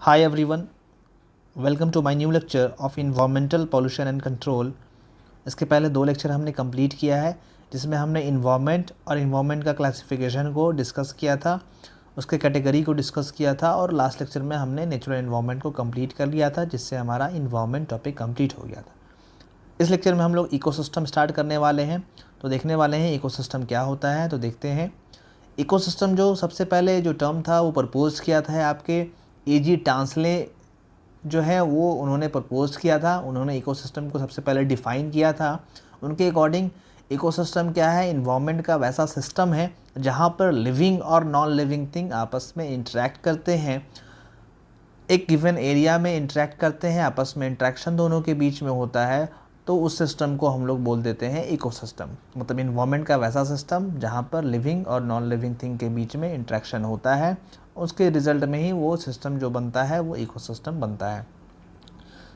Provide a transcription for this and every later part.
Hi everyone, welcome to my new lecture of Environmental Pollution and Control। इसके पहले 2 lecture हमने complete किया है जिसमें हमने इन्वायरमेंट और इन्वायरमेंट का क्लासिफिकेशन को डिस्कस किया था, उसके कैटेगरी को डिस्कस किया था और लास्ट लेक्चर में हमने नेचुरल इन्वायरमेंट को कंप्लीट कर लिया था जिससे हमारा इन्वायरमेंट टॉपिक कंप्लीट हो गया था। इस लेक्चर में हम लोग इकोसिस्टम स्टार्ट करने वाले हैं, तो देखने वाले हैं इकोसिस्टम क्या होता है। तो देखते हैं इकोसिस्टम। जो सबसे पहले जो टर्म था वो प्रपोज किया था आपके एजी टांसले जो है वो उन्होंने प्रपोज किया था। उन्होंने इकोसिस्टम को सबसे पहले डिफ़ाइन किया था। उनके अकॉर्डिंग इकोसिस्टम क्या है, इन्वायरमेंट का वैसा सिस्टम है जहाँ पर लिविंग और नॉन लिविंग थिंग आपस में इंटरेक्ट करते हैं, एक गिवन एरिया में इंटरेक्ट करते हैं, आपस में इंटरेक्शन दोनों के बीच में होता है, तो उस सिस्टम को हम लोग बोल देते हैं इकोसिस्टम। मतलब इन्वायरमेंट का वैसा सिस्टम जहाँ पर लिविंग और नॉन लिविंग थिंग के बीच में इंटरेक्शन होता है, उसके रिजल्ट में ही वो सिस्टम जो बनता है वो इकोसिस्टम बनता है।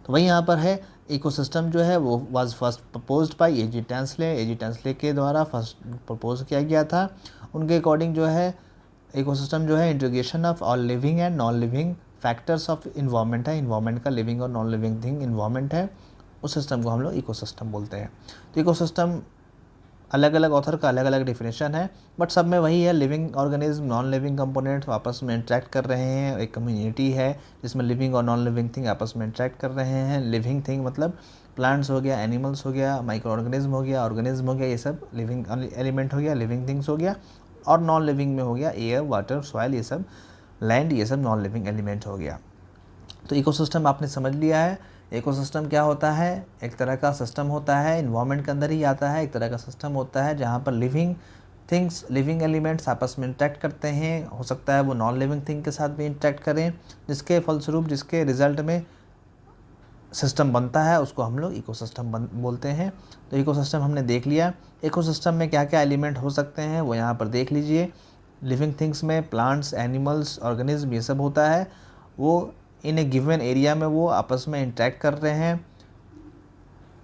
तो वही यहाँ पर है, इकोसिस्टम जो है वो was first proposed by AG Tansley. AG Tansley के द्वारा फर्स्ट प्रपोज किया गया था। उनके अकॉर्डिंग जो है इकोसिस्टम जो है integration of all living and non living factors of environment है। इन्वायरमेंट का लिविंग और नॉन लिविंग थिंग इन्वायरमेंट है, उस सिस्टम को हम लोग इकोसिस्टम बोलते हैं। तो इकोसिस्टम अलग अलग ऑथर का अलग अलग डिफिनेशन है, बट सब में वही है, living organism non living components आपस में इंटरेक्ट कर रहे हैं। एक कम्युनिटी है जिसमें लिविंग और नॉन लिविंग थिंग आपस में इंटरेक्ट कर रहे हैं। लिविंग थिंग मतलब प्लांट्स हो गया, एनिमल्स हो गया, माइक्रो ऑर्गेनिज्म हो गया, ऑर्गेनिज्म हो गया, ये सब लिविंग एलिमेंट हो गया, लिविंग थिंग्स हो गया। और नॉन लिविंग में हो गया एयर, वाटर, सॉइल, ये सब लैंड, ये सब नॉन लिविंग एलिमेंट हो गया। तो इकोसिस्टम आपने समझ लिया है। इकोसिस्टम क्या होता है, एक तरह का सिस्टम होता है, इन्वायरमेंट के अंदर ही आता है। एक तरह का सिस्टम होता है जहाँ पर लिविंग थिंग्स, लिविंग एलिमेंट्स आपस में इंटरेक्ट करते हैं। हो सकता है वो नॉन लिविंग थिंग के साथ भी इंटरेक्ट करें, जिसके फलस्वरूप, जिसके रिजल्ट में सिस्टम बनता है, उसको हम लोग इकोसिस्टम बोलते हैं। तो इकोसिस्टम हमने देख लिया। इकोसिस्टम में क्या क्या एलिमेंट हो सकते हैं वो यहाँ पर देख लीजिए। लिविंग थिंग्स में प्लांट्स, एनिमल्स, ऑर्गेनिज्म, ये सब होता है। वो इन ए गिवन एरिया में वो आपस में इंटरेक्ट कर रहे हैं।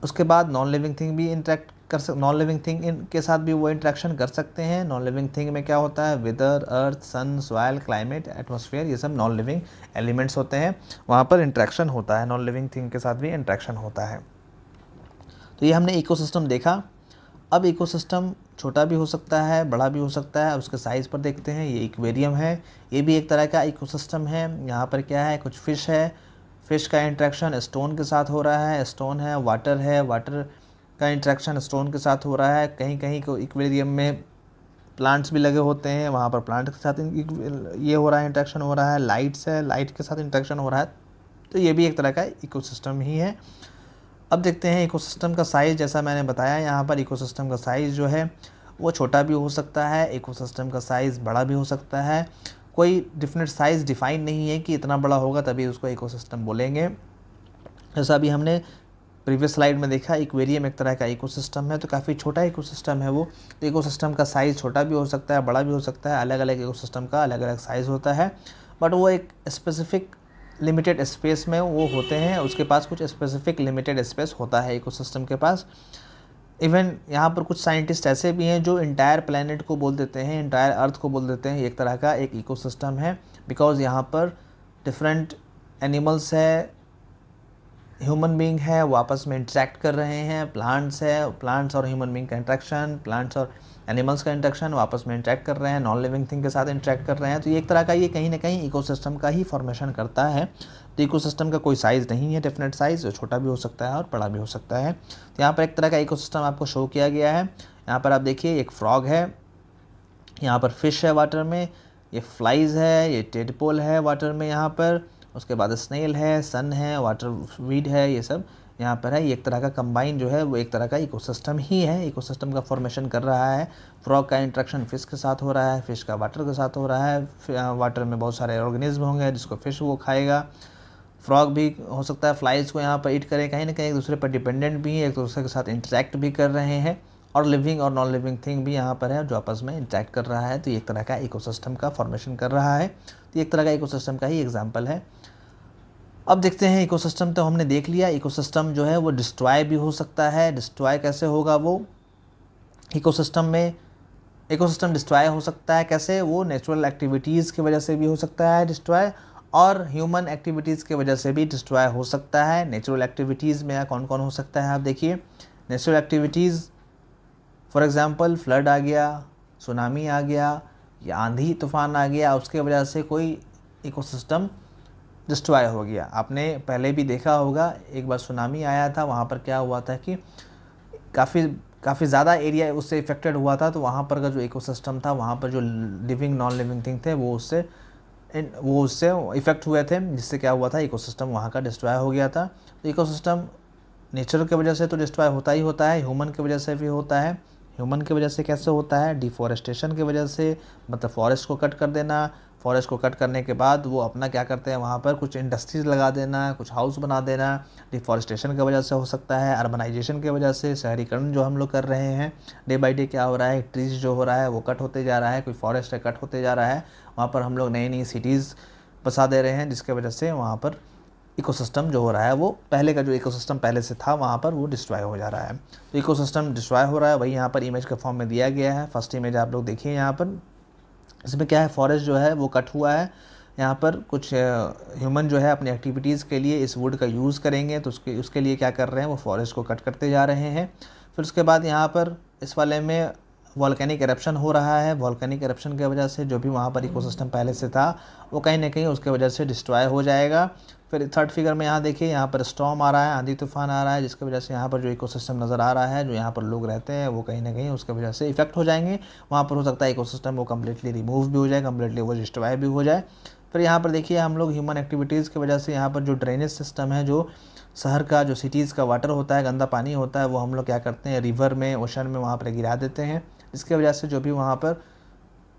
उसके बाद नॉन लिविंग थिंग भी इंटरेक्ट नॉन लिविंग थिंग के साथ भी वो इंटरेक्शन कर सकते हैं। नॉन लिविंग थिंग में क्या होता है, वेदर, अर्थ, सन, सॉइल, क्लाइमेट, एटमॉस्फेयर, ये सब नॉन लिविंग एलिमेंट्स होते हैं, वहाँ पर इंटरेक्शन होता है, नॉन लिविंग थिंग के साथ भी इंटरेक्शन होता है। तो ये हमने इकोसिस्टम देखा। अब इकोसिस्टम छोटा भी हो सकता है, बड़ा भी हो सकता है। उसके साइज़ पर देखते हैं, ये एक्वेरियम है, ये भी एक तरह का इकोसिस्टम है। यहाँ पर क्या है, कुछ फ़िश है, फ़िश का इंटरेक्शन स्टोन के साथ हो रहा है, स्टोन है, वाटर का इंटरेक्शन स्टोन के साथ हो रहा है। कहीं कहीं को एक्वेरियम में प्लांट्स भी लगे होते हैं, वहाँ पर प्लांट के साथ ये हो रहा है, इंटरेक्शन हो रहा है। लाइट्स है, लाइट के साथ इंटरेक्शन हो रहा है। तो ये भी एक तरह का इकोसिस्टम ही है। अब देखते हैं इकोसिस्टम का साइज़। जैसा मैंने बताया, यहाँ पर इकोसिस्टम का साइज़ जो है वो छोटा भी हो सकता है, इकोसिस्टम का साइज़ बड़ा भी हो सकता है। कोई डेफिनेट साइज़ डिफ़ाइन नहीं है कि इतना बड़ा होगा तभी उसको इकोसिस्टम बोलेंगे। जैसा अभी हमने प्रीवियस स्लाइड में देखा, एक्वेरियम एक तरह का इकोसिस्टम है, तो काफ़ी छोटा इकोसिस्टम है वो। तो इकोसिस्टम का साइज़ छोटा भी हो सकता है, बड़ा भी हो सकता है। अलग अलग इकोसिस्टम का अलग अलग साइज़ होता है, बट वो एक स्पेसिफिक लिमिटेड स्पेस में वो होते हैं। उसके पास कुछ स्पेसिफिक लिमिटेड स्पेस होता है इकोसिस्टम के पास। इवन यहाँ पर कुछ साइंटिस्ट ऐसे भी हैं जो इंटायर प्लैनेट को बोल देते हैं, इंटायर अर्थ को बोल देते हैं एक तरह का एक इकोसिस्टम है, बिकॉज यहाँ पर डिफरेंट एनिमल्स है, ह्यूमन बीइंग है, वो आपस में इंटरेक्ट कर रहे हैं। प्लांट्स है, प्लांट्स और ह्यूमन बीइंग का इंटरेक्शन, प्लांट्स और एनिमल्स का इंटरेक्शन, वो आपस में इंटरेक्ट कर रहे हैं, नॉन लिविंग थिंग के साथ इंटरेक्ट कर रहे हैं। तो ये एक तरह का, ये कहीं ना कहीं इकोसिस्टम का ही फॉर्मेशन करता है। तो इकोसिस्टम का कोई साइज़ नहीं है डेफिनेट साइज़, छोटा भी हो सकता है और बड़ा भी हो सकता है। तो यहाँ पर एक तरह का इकोसिस्टम आपको शो किया गया है। यहाँ पर आप देखिए, एक फ्रॉग है, यहाँ पर फिश है वाटर में, ये फ्लाइज है, ये टेडपोल है वाटर में यहाँ पर, उसके बाद स्नेल है, सन है, वाटर वीड है, ये सब यहाँ पर है। ये एक तरह का कंबाइन जो है वो एक तरह का इकोसिस्टम ही है, इकोसिस्टम का फॉर्मेशन कर रहा है। फ्रॉग का इंटरेक्शन फिश के साथ हो रहा है, फिश का वाटर के साथ हो रहा है, वाटर में बहुत सारे ऑर्गेनिज्म होंगे जिसको फिश वो खाएगा। फ्रॉग भी हो सकता है फ्लाइज को यहाँ पर ईट करें, कहीं ना कहीं एक दूसरे पर डिपेंडेंट भी है, एक दूसरे के साथ इंटरेक्ट भी कर रहे हैं। और लिविंग और नॉन लिविंग थिंग भी यहाँ पर है जो आपस में इंटरेक्ट कर रहा है। तो ये एक तरह का इकोसिस्टम का फॉर्मेशन कर रहा है। तो एक तरह का इकोसिस्टम का ही एग्जाम्पल है। अब देखते हैं, इकोसिस्टम तो हमने देख लिया। इकोसिस्टम जो है वो डिस्ट्रॉय भी हो सकता है। डिस्ट्रॉय कैसे होगा, वो इकोसिस्टम में इकोसिस्टम डिस्ट्रॉय हो सकता है कैसे, वो नेचुरल एक्टिविटीज़ की वजह से भी हो सकता है डिस्ट्रॉय, और ह्यूमन एक्टिविटीज़ की वजह से भी डिस्ट्रॉय हो सकता है। नेचुरल एक्टिविटीज़ में कौन कौन हो सकता है आप देखिए। Natural activities for example flood आ गया, सुनामी आ गया या आंधी तूफान आ गया, उसके वजह से कोई इकोसिस्टम डिस्ट्रॉय हो गया। आपने पहले भी देखा होगा, एक बार सुनामी आया था, वहाँ पर क्या हुआ था कि काफ़ी ज़्यादा एरिया उससे इफेक्टेड हुआ था, तो वहाँ पर का जो इकोसिस्टम था, वहाँ पर जो लिविंग नॉन लिविंग थिंग थे वो उससे इफ़ेक्ट हुए थे, जिससे क्या हुआ था इकोसिस्टम वहाँ का डिस्ट्रॉय हो गया था। तो इकोसिस्टम नेचर की वजह से तो डिस्ट्रॉय होता ही होता है, ह्यूमन की वजह से भी होता है। ह्यूमन की वजह से कैसे होता है? डिफॉरेस्टेशन की वजह से, मतलब फॉरेस्ट को कट कर देना। फॉरेस्ट को कट करने के बाद वो अपना क्या करते हैं, वहाँ पर कुछ इंडस्ट्रीज़ लगा देना, कुछ हाउस बना देना। डिफॉरेस्टेशन की वजह से हो सकता है, अर्बनाइजेशन की वजह से, शहरीकरण जो हम लोग कर रहे हैं डे बाई डे क्या हो रहा है, ट्रीज़ जो हो रहा है वो कट होते जा रहा है, कोई फॉरेस्ट है कट होते जा रहा है, वहाँ पर हम लोग नई नई सिटीज़ बसा दे रहे हैं, जिसके वजह से वहाँ पर इकोसिस्टम जो हो रहा है वो पहले का जो इकोसिस्टम पहले से था वहाँ पर वो डिस्ट्रॉय हो जा रहा है। तो इकोसिस्टम डिस्ट्रॉय हो रहा है, वही यहाँ पर इमेज के फॉर्म में दिया गया है। फर्स्ट इमेज आप लोग देखिए, यहाँ पर इसमें क्या है, फॉरेस्ट जो है वो कट हुआ है। यहाँ पर कुछ ह्यूमन जो है अपनी एक्टिविटीज़ के लिए इस वुड का यूज़ करेंगे, तो उसके लिए क्या कर रहे हैं, वो फॉरेस्ट को कट करते जा रहे हैं। फिर उसके बाद यहाँ पर इस वाले में वॉल्केनिक एरप्शन हो रहा है। वॉल्केनिक एरप्शन की वजह से जो भी वहाँ पर इकोसिस्टम पहले से था वो कहीं ना कहीं उसके वजह से डिस्ट्रॉय हो जाएगा। फिर थर्ड फिगर में यहाँ देखिए, यहाँ पर स्टॉर्म आ रहा है, आंधी तूफान आ रहा है, जिसकी वजह से यहाँ पर जो इकोसिस्टम नज़र आ रहा है, जो यहाँ पर लोग रहते हैं, वो कहीं ना कहीं उसकी वजह से इफेक्ट हो जाएंगे। वहाँ पर हो सकता है इकोसिस्टम वो कम्प्लीटली रिमूव भी हो जाए, कम्प्लीटली वो डिस्ट्रॉय भी हो जाए। फिर यहाँ पर देखिए, हम लोग ह्यूमन एक्टिविटीज़ की वजह से यहाँ पर जो ड्रेनेज सिस्टम है, जो शहर का जो सिटीज़ का वाटर होता है, गंदा पानी होता है, वो हम लोग क्या करते हैं, रिवर में, ओशन में वहाँ पर गिरा देते हैं। इसके वजह से जो भी वहाँ पर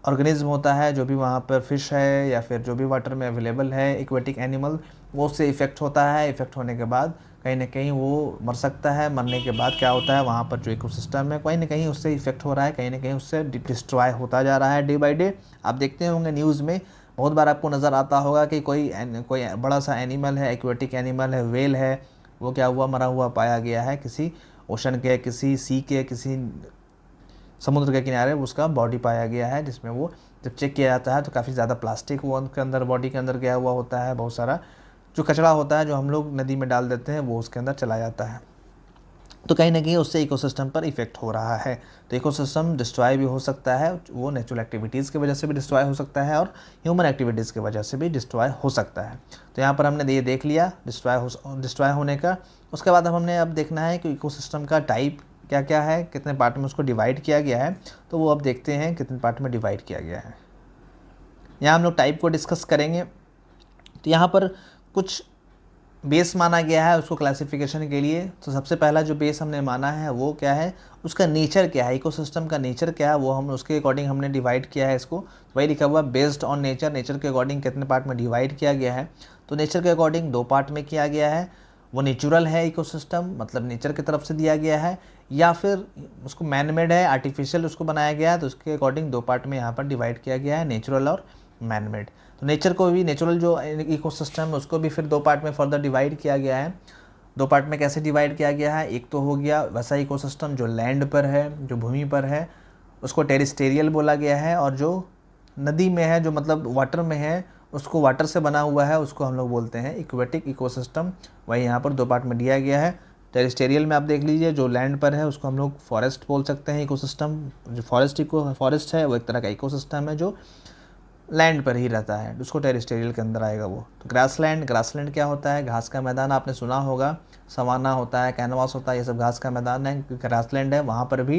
ऑर्गेनिज्म होता है, जो भी वहाँ पर फिश है या फिर जो भी वाटर में अवेलेबल है एक्वेटिक एनिमल, वो उससे इफ़ेक्ट होता है। इफ़ेक्ट होने के बाद कहीं ना कहीं वो मर सकता है। मरने के बाद क्या होता है, वहाँ पर जो इकोसिस्टम है कहीं ना कहीं उससे इफ़ेक्ट हो रहा है, कहीं ना कहीं उससे डिस्ट्रॉय होता जा रहा है डे बाई डे। आप देखते होंगे न्यूज़ में बहुत बार आपको नज़र आता होगा कि कोई बड़ा सा एनिमल है, एक्वेटिक एनिमल है, वेल है, वो क्या हुआ, मरा हुआ पाया गया है किसी ओशन के, किसी सी के, किसी समुद्र के किनारे उसका बॉडी पाया गया है, जिसमें वो जब चेक किया जाता है तो काफ़ी ज़्यादा प्लास्टिक वो उनके अंदर बॉडी के अंदर गया हुआ होता है। बहुत सारा जो कचरा होता है जो हम लोग नदी में डाल देते हैं वो उसके अंदर चला जाता है। तो कहीं ना कहीं उससे इकोसिस्टम पर इफेक्ट हो रहा है। तो इकोसिस्टम डिस्ट्रॉय भी हो सकता है, वो नेचुरल एक्टिविटीज़ की वजह से भी डिस्ट्रॉय हो सकता है और ह्यूमन एक्टिविटीज़ की वजह से भी डिस्ट्रॉय हो सकता है। तो यहाँ पर हमने ये देख लिया डिस्ट्रॉय होने का। उसके बाद हमने अब देखना है कि इकोसिस्टम का टाइप क्या क्या है, कितने पार्ट में उसको डिवाइड किया गया है। तो वो अब देखते हैं कितने पार्ट में डिवाइड किया गया है। यहाँ हम लोग टाइप को डिस्कस करेंगे। तो यहाँ पर कुछ बेस माना गया है उसको क्लासिफिकेशन के लिए। तो सबसे पहला जो बेस हमने माना है वो क्या है, उसका नेचर क्या है, इकोसिस्टम का नेचर क्या है, वो हम उसके अकॉर्डिंग हमने डिवाइड किया है इसको। वही लिखा हुआ बेस्ड ऑन नेचर, नेचर के अकॉर्डिंग कितने पार्ट में डिवाइड किया गया है। तो नेचर के अकॉर्डिंग 2 पार्ट में किया गया है। वो नेचुरल है इकोसिस्टम, मतलब नेचर की तरफ से दिया गया है, या फिर उसको मैन मेड है, आर्टिफिशियल उसको बनाया गया है। तो उसके अकॉर्डिंग 2 पार्ट में यहाँ पर डिवाइड किया गया है, नेचुरल और मैन मेड। तो नेचर को भी, नेचुरल जो इकोसिस्टम है उसको भी फिर 2 पार्ट में फर्दर डिवाइड किया गया है। 2 पार्ट में कैसे डिवाइड किया गया है, एक तो हो गया वैसा इकोसिस्टम जो लैंड पर है, जो भूमि पर है, उसको टेरिस्टेरियल बोला गया है। और जो नदी में है, जो मतलब वाटर में है, उसको वाटर से बना हुआ है, उसको हम लोग बोलते हैं इक्वेटिक इकोसिस्टम। वही यहाँ पर 2 पार्ट में दिया गया है। टेरिस्टेरियल में आप देख लीजिए, जो लैंड पर है उसको हम लोग फॉरेस्ट बोल सकते हैं इकोसिस्टम। जो फॉरेस्ट है वो एक तरह का इकोसिस्टम है जो लैंड पर ही रहता है, उसको टेरिस्टेरियल के अंदर आएगा वो। तो ग्रासलैंड क्या होता है, घास का मैदान, आपने सुना होगा, सवाना होता है, कैनवास होता है, ये सब घास का मैदान है। ग्रासलैंड है, वहाँ पर भी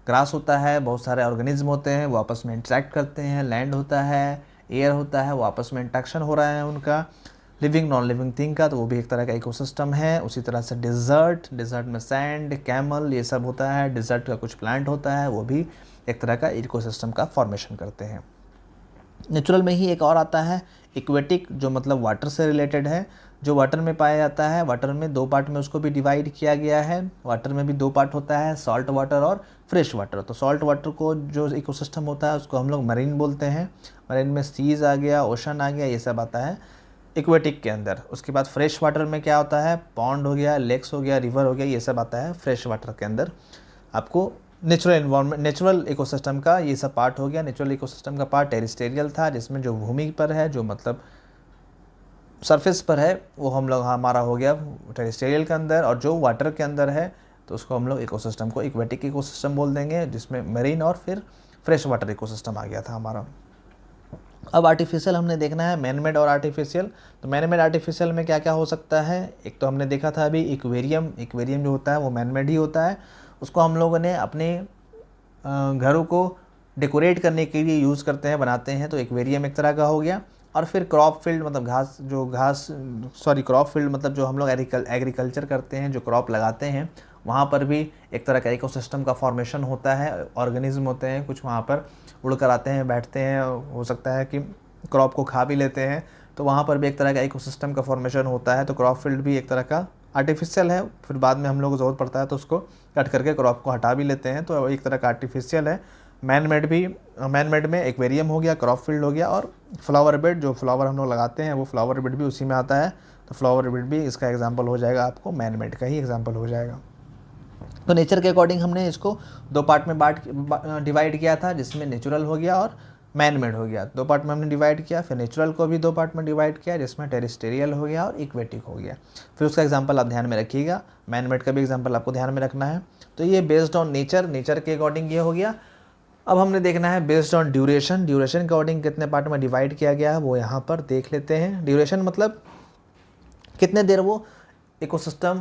ग्रास होता है, बहुत सारे ऑर्गेनिज्म होते हैं, वो आपस में इंटरेक्ट करते हैं। लैंड होता है, एयर होता है, वो आपस में इंटरेक्शन हो रहा है उनका, लिविंग नॉन लिविंग थिंग का, तो वो भी एक तरह का इकोसिस्टम है। उसी तरह से डिज़र्ट में सैंड, कैमल, ये सब होता है। डिज़र्ट का कुछ प्लांट होता है, वो भी एक तरह का इकोसिस्टम का फॉर्मेशन करते हैं। नेचुरल में ही एक और आता है इक्वेटिक, जो मतलब वाटर से रिलेटेड है, जो वाटर में पाया जाता है। वाटर में 2 पार्ट में उसको भी डिवाइड किया गया है। वाटर में भी 2 पार्ट होता है, सॉल्ट वाटर और फ्रेश वाटर। तो सॉल्ट वाटर को जो इकोसिस्टम होता है उसको हम लोग मरीन बोलते हैं। मरीन में सीज आ गया, ओशन आ गया, ये सब आता है इक्वेटिक के अंदर। उसके बाद फ्रेश वाटर में क्या होता है, पॉन्ड हो गया, लेक्स हो गया, रिवर हो गया, ये सब आता है फ्रेश वाटर के अंदर। आपको नेचुरल एनवायरनमेंट, नेचुरल इकोसिस्टम का ये सब पार्ट हो गया। नेचुरल इकोसिस्टम का पार्ट टेरिस्टेरियल था, जिसमें जो भूमि पर है, जो मतलब सरफेस पर है वो हम लोग हमारा हो गया टेरेस्ट्रियल के अंदर, और जो वाटर के अंदर है तो उसको हम लोग इकोसिस्टम को एक्वेटिक इकोसिस्टम बोल देंगे, जिसमें मेरीन और फिर फ्रेश वाटर इकोसिस्टम आ गया था हमारा। अब आर्टिफिशियल हमने देखना है मैन मेड और आर्टिफिशियल। तो मैन मेड आर्टिफिशियल में क्या क्या हो सकता है, एक तो हमने देखा था अभी एक्वेरियम। एक्वेरियम जो होता है वो मैन मेड ही होता है, उसको हम लोगों ने अपने घरों को डेकोरेट करने के लिए यूज़ करते हैं, बनाते हैं, तो एक्वेरियम एक तरह का हो गया। और फिर क्रॉप फील्ड मतलब क्रॉप फील्ड मतलब जो हम लोग एग्रीकल्चर करते हैं, जो क्रॉप लगाते हैं, वहाँ पर भी एक तरह का इकोसिस्टम का फॉर्मेशन होता है। ऑर्गेनिज्म होते हैं कुछ वहाँ पर, उड़ कर आते हैं, बैठते हैं, हो सकता है कि क्रॉप को खा भी लेते हैं, तो वहाँ पर भी एक तरह का इकोसिस्टम का फॉर्मेशन होता है। तो क्रॉप फील्ड भी एक तरह का आर्टिफिशियल है, फिर बाद में हम लोग को ज़रूरत पड़ता है तो उसको कट करके क्रॉप को हटा भी लेते हैं, तो एक तरह का आर्टिफिशियल है। मैन मेड में एक्वेरियम हो गया, क्रॉप फील्ड हो गया, और फ्लावर बेड, जो फ्लावर हम लोग लगाते हैं वो फ्लावर बेड भी उसी में आता है। तो फ्लावर बेड भी इसका एग्जांपल हो जाएगा, आपको मैन मेड का ही एग्जांपल हो जाएगा। तो नेचर के अकॉर्डिंग हमने इसको दो पार्ट में डिवाइड किया था, जिसमें नेचुरल हो गया और मैन मेड हो गया। दो पार्ट में हमने डिवाइड किया, फिर नेचुरल को भी दो पार्ट में डिवाइड किया, जिसमें टेरेस्ट्रियल हो गया और इक्वेटिक हो गया। फिर उसका एग्जांपल आप ध्यान में रखिएगा, मैन मेड का भी एग्जांपल आपको ध्यान में रखना है। तो ये बेस्ड ऑन नेचर के अकॉर्डिंग ये हो गया। अब हमने देखना है बेस्ड ऑन ड्यूरेशन के अकॉर्डिंग कितने पार्ट में डिवाइड किया गया है, वो यहाँ पर देख लेते हैं। ड्यूरेशन मतलब कितने देर वो इकोसिस्टम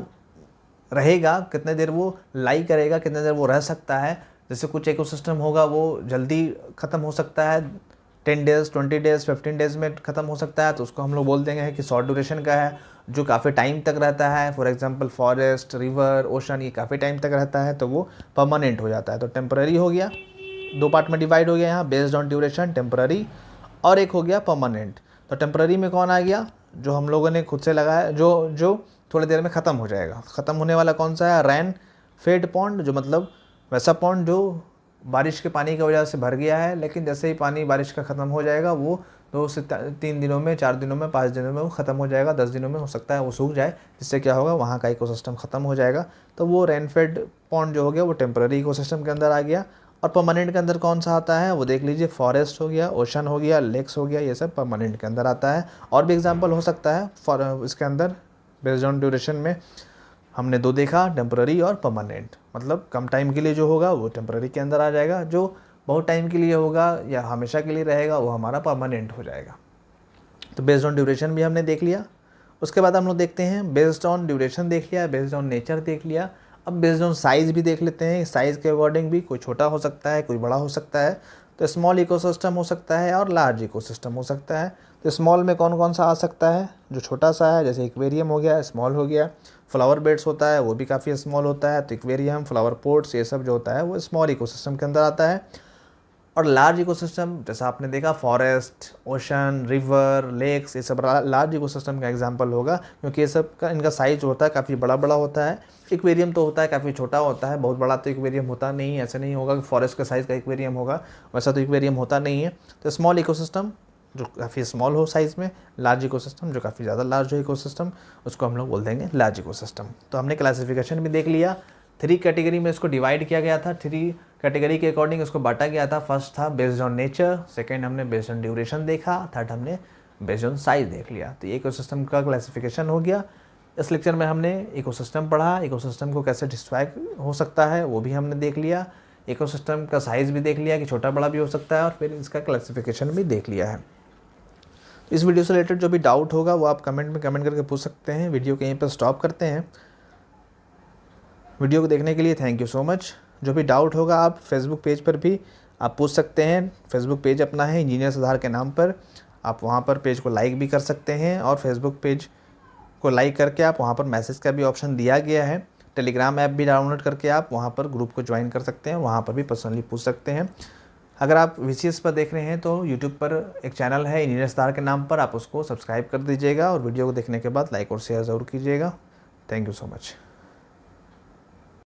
रहेगा, कितने देर वो लाई करेगा, कितने देर वो रह सकता है। जैसे कुछ इकोसिस्टम होगा वो जल्दी ख़त्म हो सकता है, 10 डेज़, 20 डेज़, 15 डेज़ में ख़त्म हो सकता है, तो उसको हम लोग बोल देंगे कि शॉर्ट ड्यूरेशन का है। जो काफ़ी टाइम तक रहता है, for example forest, river, ocean, ये काफ़ी टाइम तक रहता है, तो वो परमानेंट हो जाता है। तो टेम्पररी हो गया, दो पार्ट में डिवाइड हो गया यहाँ, बेस्ड ऑन ड्यूरेशन, टेम्पररी, और एक हो गया परमानेंट। तो टेम्पररी में कौन आ गया, जो हम लोगों ने खुद से लगाया, जो थोड़ी देर में ख़त्म हो जाएगा। ख़त्म होने वाला कौन सा है, रेन फेड पॉन्ड, जो मतलब वैसा पॉन्ड जो बारिश के पानी की वजह से भर गया है, लेकिन जैसे ही पानी बारिश का ख़त्म हो जाएगा वो 2 से 3 दिनों में, 4 दिनों में, 5 दिनों में वो ख़त्म हो जाएगा, 10 दिनों में हो सकता है वो सूख जाए, जिससे क्या होगा, वहाँ का इकोसिस्टम ख़त्म हो जाएगा। तो वो रेन फेड पॉन्ड जो हो गया वो टेम्पररी इकोसिस्टम के अंदर आ गया। और परमानेंट के अंदर कौन सा आता है वो देख लीजिए, फॉरेस्ट हो गया, ओशन हो गया, लेक्स हो गया, ये सब परमानेंट के अंदर आता है। और भी एग्जांपल हो सकता है फॉर इसके अंदर बेस्ड ऑन ड्यूरेशन में। हमने दो देखा, टेम्पररी और परमानेंट, मतलब कम टाइम के लिए जो होगा वो टेम्पररी के अंदर आ जाएगा, जो बहुत टाइम के लिए होगा या हमेशा के लिए रहेगा वो हमारा परमानेंट हो जाएगा। तो बेस्ड ऑन ड्यूरेशन भी हमने देख लिया। उसके बाद हम लोग देखते हैं बेस्ड ऑन ड्यूरेशन देख लिया, बेस्ड ऑन नेचर देख लिया, अब बेस्ड ऑन साइज़ भी देख लेते हैं। साइज़ के अकॉर्डिंग भी कोई छोटा हो सकता है, कोई बड़ा हो सकता है। तो स्मॉल इकोसिस्टम हो सकता है और लार्ज इकोसिस्टम हो सकता है। तो स्मॉल में कौन कौन सा आ सकता है, जो छोटा सा है, जैसे एक्वेरियम हो गया, स्मॉल हो गया। फ्लावर बेड्स होता है वो भी काफ़ी स्मॉल होता है, तो एक्वेरियम, फ्लावर पॉट्स, ये सब जो होता है वो स्मॉल इकोसिस्टम के अंदर आता है। और लार्ज इकोसिस्टम जैसा आपने देखा, फॉरेस्ट, ओशन, रिवर, लेक्स, ये सब लार्ज इकोसिस्टम का एग्जांपल होगा, क्योंकि ये सब का इनका साइज होता है काफ़ी बड़ा बड़ा होता है। एक्वेरियम तो होता है काफ़ी छोटा होता है, बहुत बड़ा तो एक्वेरियम होता नहीं है। ऐसा नहीं होगा कि फॉरेस्ट का साइज़ का एक्वेरियम होगा, वैसा तो एक्वेरियम होता नहीं है। तो स्मॉल इकोसिस्टम जो काफ़ी स्मॉल हो साइज़ में, लार्ज इकोसिस्टम जो काफ़ी ज़्यादा लार्ज हो इकोसिस्टम, उसको हम लोग बोल देंगे लार्ज इकोसिस्टम। तो हमने क्लासिफिकेशन भी देख लिया, 3 कैटेगरी में इसको डिवाइड किया गया था, 3 कैटेगरी के अकॉर्डिंग इसको बांटा गया था। फर्स्ट था बेस्ड ऑन नेचर, सेकंड हमने बेस्ड ऑन ड्यूरेशन देखा, थर्ड हमने बेस्ड ऑन साइज देख लिया। तो ये इकोसिस्टम का क्लासिफिकेशन हो गया। इस लेक्चर में हमने इकोसिस्टम पढ़ा, इकोसिस्टम को कैसे डिस्ट्रॉय हो सकता है वो भी हमने देख लिया, इकोसिस्टम का साइज़ भी देख लिया कि छोटा बड़ा भी हो सकता है, और फिर इसका क्लासिफिकेशन भी देख लिया है। इस वीडियो से रिलेटेड जो भी डाउट होगा वो आप कमेंट में कमेंट करके पूछ सकते हैं। वीडियो को यहीं पर स्टॉप करते हैं। वीडियो को देखने के लिए थैंक यू सो मच। जो भी डाउट होगा आप फेसबुक पेज पर भी आप पूछ सकते हैं। फेसबुक पेज अपना है इंजीनियर सुधार के नाम पर, आप वहाँ पर पेज को लाइक भी कर सकते हैं, और फेसबुक पेज को लाइक करके आप वहाँ पर मैसेज का भी ऑप्शन दिया गया है। टेलीग्राम ऐप भी डाउनलोड करके आप वहाँ पर ग्रुप को ज्वाइन कर सकते हैं, वहाँ पर भी पर्सनली पूछ सकते हैं। अगर आप VCS पर देख रहे हैं तो यूट्यूब पर एक चैनल है इंजीनियर सुधार के नाम पर, आप उसको सब्सक्राइब कर दीजिएगा, और वीडियो को देखने के बाद लाइक और शेयर ज़रूर कीजिएगा। Thank you so much.